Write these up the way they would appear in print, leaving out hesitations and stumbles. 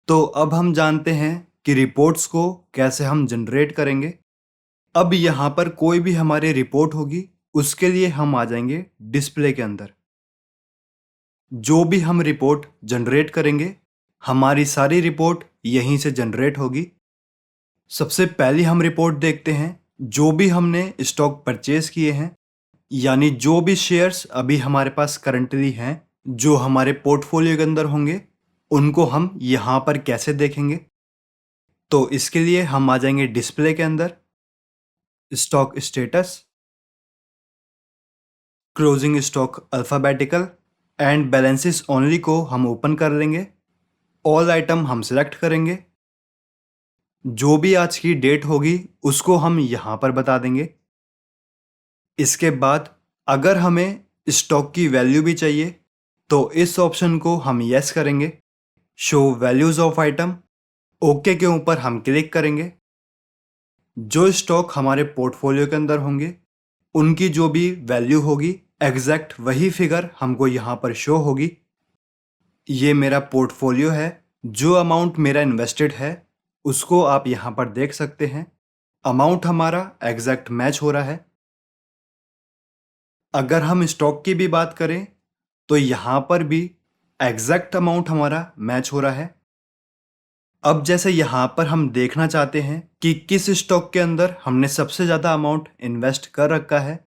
तो अब हम जानते हैं कि रिपोर्ट्स को कैसे हम जनरेट करेंगे। अब यहाँ पर कोई भी हमारी रिपोर्ट होगी, उसके लिए हम आ जाएंगे डिस्प्ले के अंदर। जो भी हम रिपोर्ट जनरेट करेंगे, हमारी सारी रिपोर्ट यहीं से जनरेट होगी। सबसे पहली हम रिपोर्ट देखते हैं, जो भी हमने स्टॉक परचेज किए हैं, यानी जो भी शेयर्स अभी हमारे पास करंटली हैं, जो हमारे पोर्टफोलियो के अंदर होंगे, उनको हम यहाँ पर कैसे देखेंगे। तो इसके लिए हम आ जाएंगे डिस्प्ले के अंदर, stock status, closing stock alphabetical and balances only को हम ओपन कर लेंगे। ऑल आइटम हम सिलेक्ट करेंगे। जो भी आज की डेट होगी उसको हम यहाँ पर बता देंगे। इसके बाद अगर हमें स्टॉक की वैल्यू भी चाहिए तो इस ऑप्शन को हम यस करेंगे। Show values of item, okay के ऊपर हम क्लिक करेंगे। जो स्टॉक हमारे पोर्टफोलियो के अंदर होंगे, उनकी जो भी वैल्यू होगी, एग्जैक्ट वही फिगर हमको यहाँ पर शो होगी। ये मेरा पोर्टफोलियो है। जो अमाउंट मेरा इन्वेस्टेड है उसको आप यहाँ पर देख सकते हैं। अमाउंट हमारा एग्जैक्ट मैच हो रहा है। अगर हम स्टॉक की भी बात करें तो यहाँ पर भी एग्जैक्ट अमाउंट हमारा मैच हो रहा है। अब जैसे यहाँ पर हम देखना चाहते हैं कि किस स्टॉक के अंदर हमने सबसे ज़्यादा अमाउंट इन्वेस्ट कर रखा है,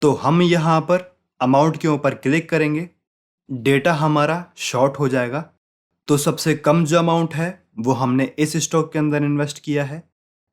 तो हम यहाँ पर अमाउंट के ऊपर क्लिक करेंगे। डेटा हमारा शॉर्ट हो जाएगा। तो सबसे कम जो अमाउंट है वो हमने इस स्टॉक के अंदर इन्वेस्ट किया है,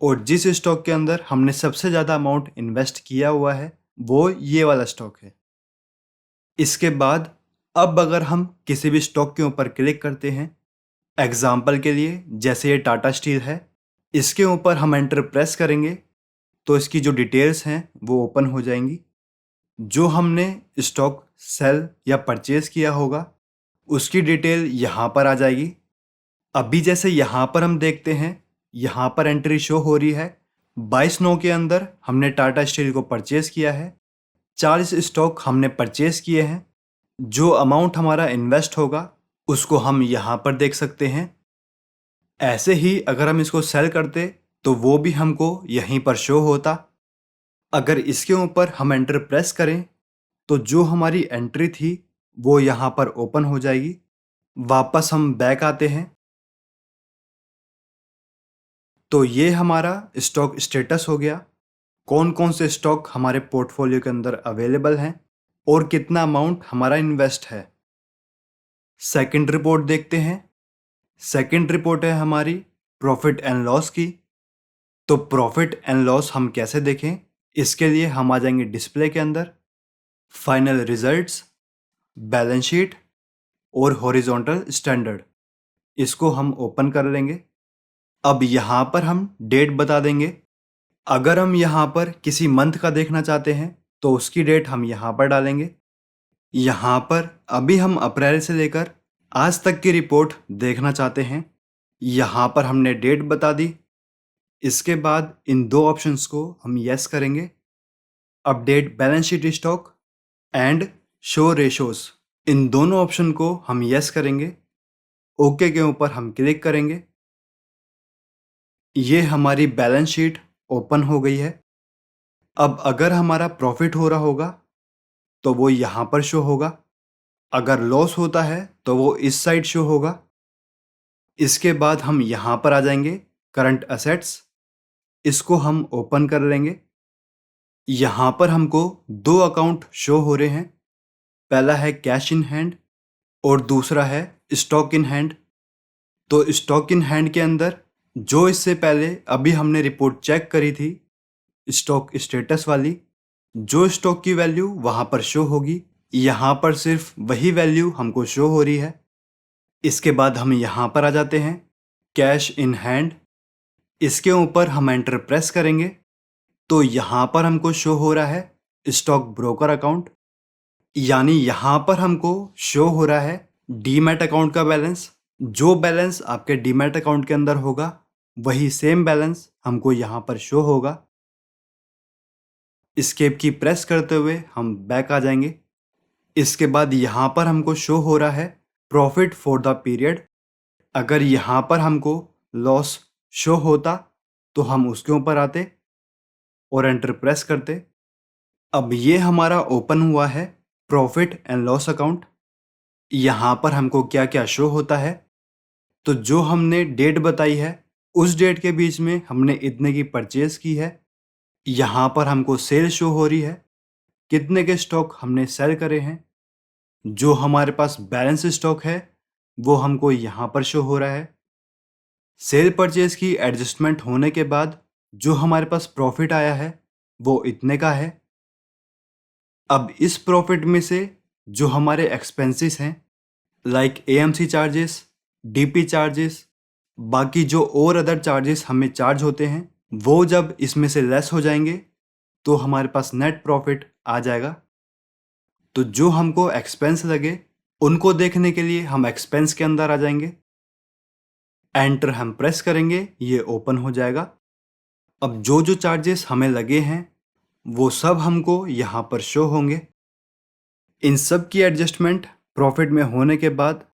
और जिस स्टॉक के अंदर हमने सबसे ज़्यादा अमाउंट इन्वेस्ट किया हुआ है वो ये वाला स्टॉक है। इसके बाद अब अगर हम किसी भी स्टॉक के ऊपर क्लिक करते हैं, एग्जाम्पल के लिए जैसे ये टाटा स्टील है, इसके ऊपर हम एंटर प्रेस करेंगे तो इसकी जो डिटेल्स हैं वो ओपन हो जाएंगी। जो हमने स्टॉक सेल या परचेज किया होगा उसकी डिटेल यहाँ पर आ जाएगी। अभी जैसे यहाँ पर हम देखते हैं, यहाँ पर एंट्री शो हो रही है 22/9 के अंदर हमने टाटा स्टील को परचेज किया है। 40 स्टॉक हमने परचेज किए हैं। जो अमाउंट हमारा इन्वेस्ट होगा उसको हम यहाँ पर देख सकते हैं। ऐसे ही अगर हम इसको सेल करते तो वो भी हमको यहीं पर शो होता। अगर इसके ऊपर हम एंटर प्रेस करें तो जो हमारी एंट्री थी वो यहाँ पर ओपन हो जाएगी। वापस हम बैक आते हैं तो ये हमारा स्टॉक स्टेटस हो गया। कौन कौन से स्टॉक हमारे पोर्टफोलियो के अंदर अवेलेबल हैं और कितना अमाउंट हमारा इन्वेस्ट है। सेकंड रिपोर्ट देखते हैं। सेकंड रिपोर्ट है हमारी प्रॉफिट एंड लॉस की। तो प्रॉफिट एंड लॉस हम कैसे देखें, इसके लिए हम आ जाएंगे डिस्प्ले के अंदर, फाइनल रिजल्ट्स, बैलेंस शीट और हॉरिजॉन्टल स्टैंडर्ड, इसको हम ओपन कर लेंगे। अब यहाँ पर हम डेट बता देंगे। अगर हम यहाँ पर किसी मंथ का देखना चाहते हैं तो उसकी डेट हम यहाँ पर डालेंगे। यहाँ पर अभी हम अप्रैल से लेकर आज तक की रिपोर्ट देखना चाहते हैं, यहाँ पर हमने डेट बता दी। इसके बाद इन दो ऑप्शंस को हम यस करेंगे। Update balance sheet stock and show ratios, इन दोनों ऑप्शन को हम यस करेंगे। ओके के ऊपर हम क्लिक करेंगे। ये हमारी बैलेंस शीट ओपन हो गई है। अब अगर हमारा प्रॉफिट हो रहा होगा तो वो यहाँ पर शो होगा। अगर लॉस होता है तो वो इस साइड शो होगा। इसके बाद हम यहाँ पर आ जाएंगे करंट असेट्स, इसको हम ओपन कर लेंगे। यहाँ पर हमको दो अकाउंट शो हो रहे हैं। पहला है कैश इन हैंड और दूसरा है स्टॉक इन हैंड। तो स्टॉक इन हैंड के अंदर जो इससे पहले अभी हमने रिपोर्ट चेक करी थी, स्टॉक स्टेटस वाली, जो स्टॉक की वैल्यू वहाँ पर शो होगी, यहाँ पर सिर्फ वही वैल्यू हमको शो हो रही है। इसके बाद हम यहाँ पर आ जाते हैं कैश इन हैंड, इसके ऊपर हम एंटर प्रेस करेंगे तो यहाँ पर हमको शो हो रहा है स्टॉक ब्रोकर अकाउंट, यानी यहाँ पर हमको शो हो रहा है डीमैट अकाउंट का बैलेंस। जो बैलेंस आपके डीमैट अकाउंट के अंदर होगा वही सेम बैलेंस हमको यहाँ पर शो होगा। एस्केप की प्रेस करते हुए हम बैक आ जाएंगे। इसके बाद यहाँ पर हमको शो हो रहा है प्रॉफिट फॉर द पीरियड। अगर यहाँ पर हमको लॉस शो होता तो हम उसके ऊपर आते और एंटर प्रेस करते। अब ये हमारा ओपन हुआ है प्रॉफिट एंड लॉस अकाउंट। यहाँ पर हमको क्या क्या शो होता है, तो जो हमने डेट बताई है उस डेट के बीच में हमने इतने की परचेज की है। यहाँ पर हमको सेल शो हो रही है, कितने के स्टॉक हमने सेल करे हैं। जो हमारे पास बैलेंस स्टॉक है वो हमको यहाँ पर शो हो रहा है। सेल परचेज की एडजस्टमेंट होने के बाद जो हमारे पास प्रॉफिट आया है वो इतने का है। अब इस प्रॉफिट में से जो हमारे एक्सपेंसेस हैं like AMC charges, DP charges, बाकी जो और अदर चार्जेस हमें चार्ज होते हैं वो जब इसमें से लेस हो जाएंगे तो हमारे पास नेट प्रॉफिट आ जाएगा। तो जो हमको एक्सपेंस लगे उनको देखने के लिए हम एक्सपेंस के अंदर आ जाएंगे, एंटर हम प्रेस करेंगे, ये ओपन हो जाएगा। अब जो जो चार्जेस हमें लगे हैं वो सब हमको यहाँ पर शो होंगे। इन सब की एडजस्टमेंट प्रॉफिट में होने के बाद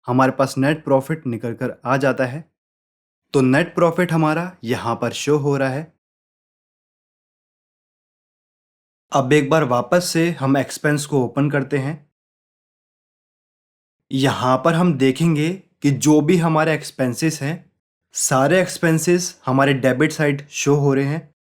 हमारे पास नेट प्रॉफिट निकल कर आ जाता है। तो नेट प्रॉफिट हमारा यहाँ पर शो हो रहा है। अब एक बार वापस से हम एक्सपेंस को ओपन करते हैं। यहाँ पर हम देखेंगे कि जो भी हमारे एक्सपेंसेस हैं सारे एक्सपेंसेस हमारे डेबिट साइड शो हो रहे हैं।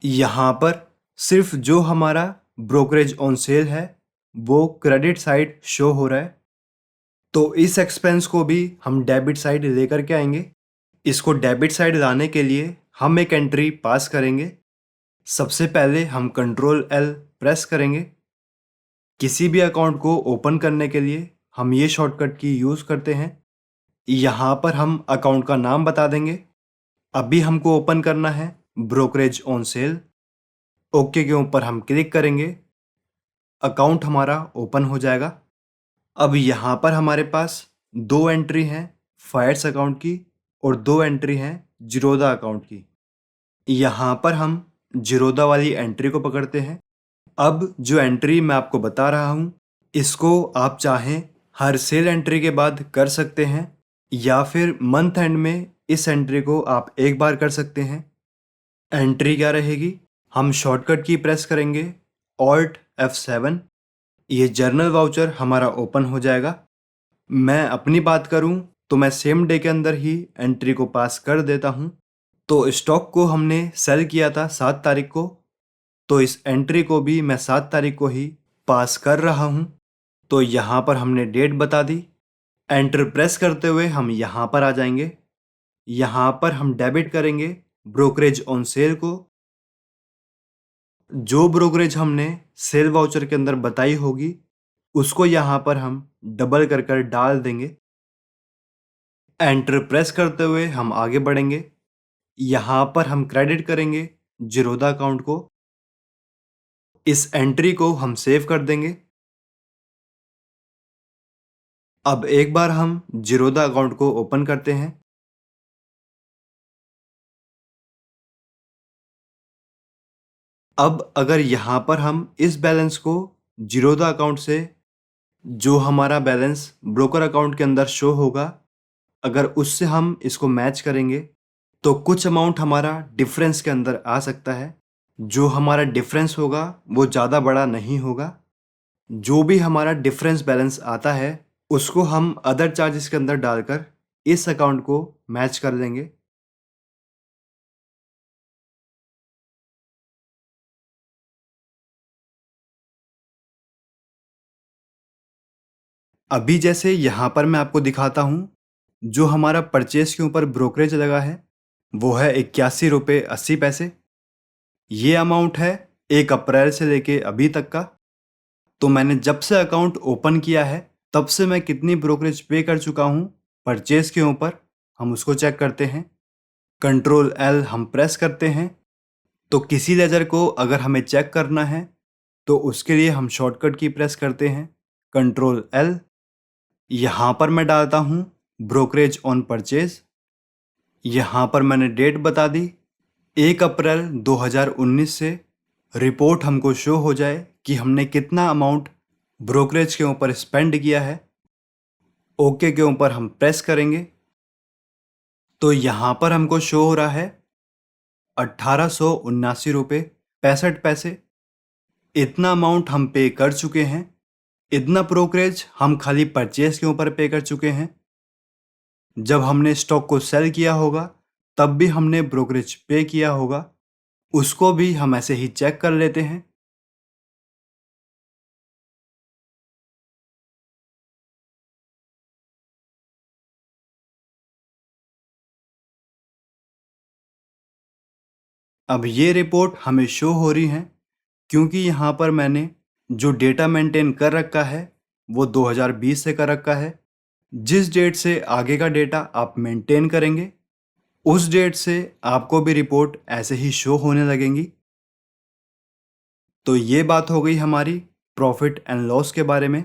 यहाँ पर सिर्फ जो हमारा ब्रोकरेज ऑन सेल है वो क्रेडिट साइड शो हो रहा है। तो इस एक्सपेंस को भी हम डेबिट साइड लेकर के आएंगे। इसको डेबिट साइड लाने के लिए हम एक एंट्री पास करेंगे। सबसे पहले हम कंट्रोल एल प्रेस करेंगे। किसी भी अकाउंट को ओपन करने के लिए हम ये शॉर्टकट की यूज़ करते हैं। यहाँ पर हम अकाउंट का नाम बता देंगे। अभी हमको ओपन करना है ब्रोकरेज ऑन सेल। ओके के ऊपर हम क्लिक करेंगे, अकाउंट हमारा ओपन हो जाएगा। अब यहाँ पर हमारे पास दो एंट्री हैं फायर्स अकाउंट की और दो एंट्री हैं जीरोदा अकाउंट की। यहाँ पर हम जीरोदा वाली एंट्री को पकड़ते हैं। अब जो एंट्री मैं आपको बता रहा हूँ इसको आप चाहें हर सेल एंट्री के बाद कर सकते हैं या फिर मंथ एंड में इस एंट्री को आप एक बार कर सकते हैं। एंट्री क्या रहेगी, हम शॉर्टकट की प्रेस करेंगे ऑल्ट F7। ये जर्नल वाउचर हमारा ओपन हो जाएगा। मैं अपनी बात करूं तो मैं सेम डे के अंदर ही एंट्री को पास कर देता हूं। तो स्टॉक को हमने सेल किया था 7 तारीख को, तो इस एंट्री को भी मैं 7 तारीख को ही पास कर रहा हूं। तो यहाँ पर हमने डेट बता दी। एंटर प्रेस करते हुए हम यहाँ पर आ जाएंगे। यहाँ पर हम डेबिट करेंगे ब्रोकरेज ऑन सेल को। जो ब्रोकरेज हमने सेल वाउचर के अंदर बताई होगी उसको यहाँ पर हम डबल कर कर डाल देंगे। एंटर प्रेस करते हुए हम आगे बढ़ेंगे। यहाँ पर हम क्रेडिट करेंगे जीरोदा अकाउंट को। इस एंट्री को हम सेव कर देंगे। अब एक बार हम जीरोदा अकाउंट को ओपन करते हैं। अब अगर यहाँ पर हम इस बैलेंस को जीरोदा अकाउंट से जो हमारा बैलेंस ब्रोकर अकाउंट के अंदर शो होगा अगर उससे हम इसको मैच करेंगे तो कुछ अमाउंट हमारा डिफरेंस के अंदर आ सकता है। जो हमारा डिफरेंस होगा वो ज़्यादा बड़ा नहीं होगा। जो भी हमारा डिफरेंस बैलेंस आता है उसको हम अदर चार्जेस के अंदर डालकर इस अकाउंट को मैच कर लेंगे। अभी जैसे यहाँ पर मैं आपको दिखाता हूँ जो हमारा परचेज के ऊपर ब्रोकरेज लगा है वो है 81 रुपये 80 पैसे। ये अमाउंट है 1 अप्रैल से लेके अभी तक का। तो मैंने जब से अकाउंट ओपन किया है तब से मैं कितनी ब्रोकरेज पे कर चुका हूँ परचेज के ऊपर, हम उसको चेक करते हैं। कंट्रोल एल हम प्रेस करते हैं। तो किसी लेजर को अगर हमें चेक करना है तो उसके लिए हम शॉर्टकट की प्रेस करते हैं कंट्रोल एल। यहाँ पर मैं डालता हूँ ब्रोकरेज ऑन परचेज। यहाँ पर मैंने डेट बता दी 1 अप्रैल 2019 से रिपोर्ट हमको शो हो जाए कि हमने कितना अमाउंट ब्रोकरेज के ऊपर स्पेंड किया है। ओके के ऊपर हम प्रेस करेंगे तो यहाँ पर हमको शो हो रहा है 1879 रुपये 65 पैसे। इतना अमाउंट हम पे कर चुके हैं। इतना ब्रोकरेज हम खाली परचेज के ऊपर पे कर चुके हैं। जब हमने स्टॉक को सेल किया होगा तब भी हमने ब्रोकरेज पे किया होगा, उसको भी हम ऐसे ही चेक कर लेते हैं। अब ये रिपोर्ट हमें शो हो रही है क्योंकि यहाँ पर मैंने जो डेटा मेंटेन कर रखा है वो 2020 से कर रखा है। जिस डेट से आगे का डेटा आप मेंटेन करेंगे उस डेट से आपको भी रिपोर्ट ऐसे ही शो होने लगेंगी। तो ये बात हो गई हमारी प्रॉफिट एंड लॉस के बारे में।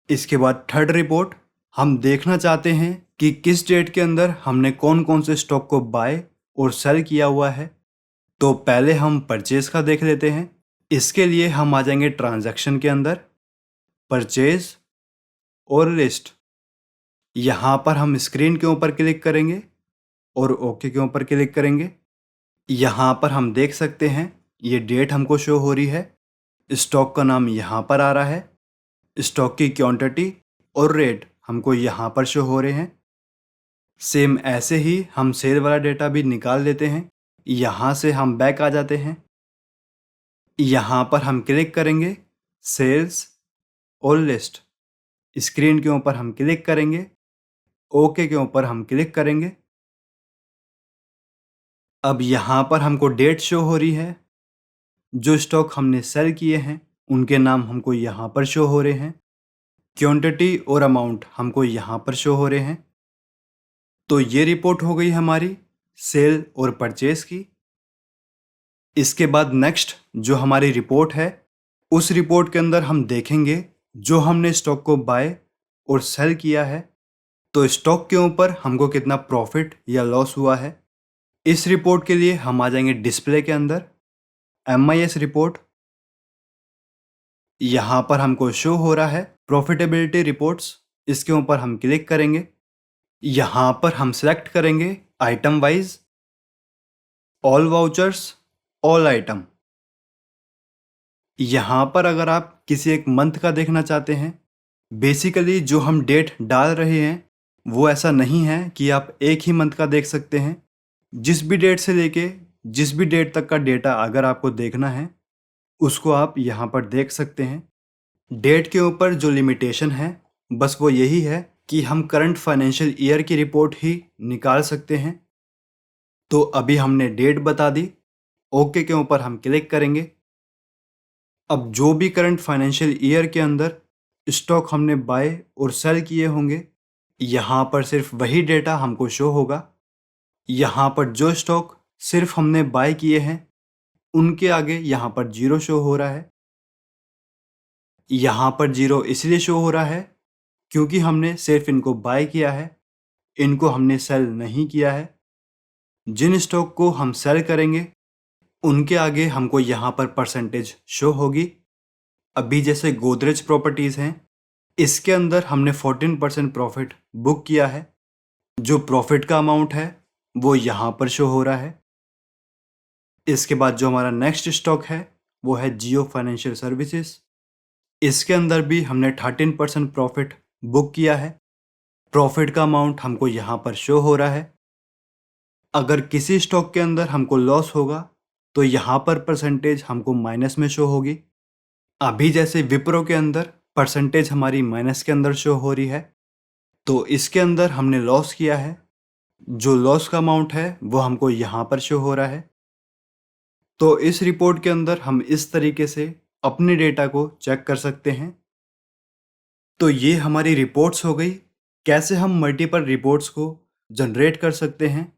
इसके बाद थर्ड रिपोर्ट हम देखना चाहते हैं कि किस डेट के अंदर हमने कौन कौन से स्टॉक को बाय और सेल किया हुआ है। तो पहले हम परचेज का देख लेते हैं। इसके लिए हम आ जाएंगे ट्रांजैक्शन के अंदर, परचेज और लिस्ट। यहाँ पर हम स्क्रीन के ऊपर क्लिक करेंगे और ओके के ऊपर क्लिक करेंगे। यहाँ पर हम देख सकते हैं ये डेट हमको शो हो रही है, स्टॉक का नाम यहाँ पर आ रहा है, स्टॉक की क्वांटिटी और रेट हमको यहाँ पर शो हो रहे हैं। सेम ऐसे ही हम सेल वाला डेटा भी निकाल देते हैं। यहाँ से हम बैक आ जाते हैं। यहाँ पर हम क्लिक करेंगे सेल्स और लिस्ट। स्क्रीन के ऊपर हम क्लिक करेंगे, ओके के ऊपर हम क्लिक करेंगे। अब यहाँ पर हमको डेट शो हो रही है। जो स्टॉक हमने सेल किए हैं उनके नाम हमको यहाँ पर शो हो रहे हैं। क्वांटिटी और अमाउंट हमको यहाँ पर शो हो रहे हैं। तो ये रिपोर्ट हो गई हमारी सेल और परचेज की। इसके बाद नेक्स्ट जो हमारी रिपोर्ट है उस रिपोर्ट के अंदर हम देखेंगे जो हमने स्टॉक को बाय और सेल किया है तो स्टॉक के ऊपर हमको कितना प्रॉफिट या लॉस हुआ है। इस रिपोर्ट के लिए हम आ जाएंगे डिस्प्ले के अंदर, MIS रिपोर्ट। यहाँ पर हमको शो हो रहा है प्रॉफिटेबिलिटी रिपोर्ट्स। इसके ऊपर हम क्लिक करेंगे। यहाँ पर हम सेलेक्ट करेंगे item wise, all vouchers, all item. यहाँ पर अगर आप किसी एक मंथ का देखना चाहते हैं, बेसिकली जो हम डेट डाल रहे हैं वो ऐसा नहीं है कि आप एक ही मंथ का देख सकते हैं। जिस भी डेट से लेके जिस भी डेट तक का डेटा अगर आपको देखना है उसको आप यहाँ पर देख सकते हैं। डेट के ऊपर जो लिमिटेशन है बस वो यही है कि हम करंट फाइनेंशियल ईयर की रिपोर्ट ही निकाल सकते हैं। तो अभी हमने डेट बता दी, ओके के ऊपर हम क्लिक करेंगे। अब जो भी करंट फाइनेंशियल ईयर के अंदर स्टॉक हमने बाय और सेल किए होंगे यहाँ पर सिर्फ वही डेटा हमको शो होगा। यहाँ पर जो स्टॉक सिर्फ हमने बाय किए हैं उनके आगे यहाँ पर जीरो शो हो रहा है। यहाँ पर जीरो इसलिए शो हो रहा है क्योंकि हमने सिर्फ इनको बाय किया है, इनको हमने सेल नहीं किया है। जिन स्टॉक को हम सेल करेंगे उनके आगे हमको यहाँ पर परसेंटेज शो होगी। अभी जैसे गोदरेज प्रॉपर्टीज़ हैं, इसके अंदर हमने 14% प्रॉफिट बुक किया है। जो प्रॉफिट का अमाउंट है वो यहाँ पर शो हो रहा है। इसके बाद जो हमारा नेक्स्ट स्टॉक है वो है जियो फाइनेंशियल सर्विसेज। इसके अंदर भी हमने 13% प्रॉफिट बुक किया है। प्रॉफिट का अमाउंट हमको यहाँ पर शो हो रहा है। अगर किसी स्टॉक के अंदर हमको लॉस होगा तो यहाँ पर परसेंटेज हमको माइनस में शो होगी। अभी जैसे विप्रो के अंदर परसेंटेज हमारी माइनस के अंदर शो हो रही है, तो इसके अंदर हमने लॉस किया है। जो लॉस का अमाउंट है वो हमको यहाँ पर शो हो रहा है। तो इस रिपोर्ट के अंदर हम इस तरीके से अपने डेटा को चेक कर सकते हैं। तो ये हमारी रिपोर्ट्स हो गई। कैसे हम मल्टीपल रिपोर्ट्स को जनरेट कर सकते हैं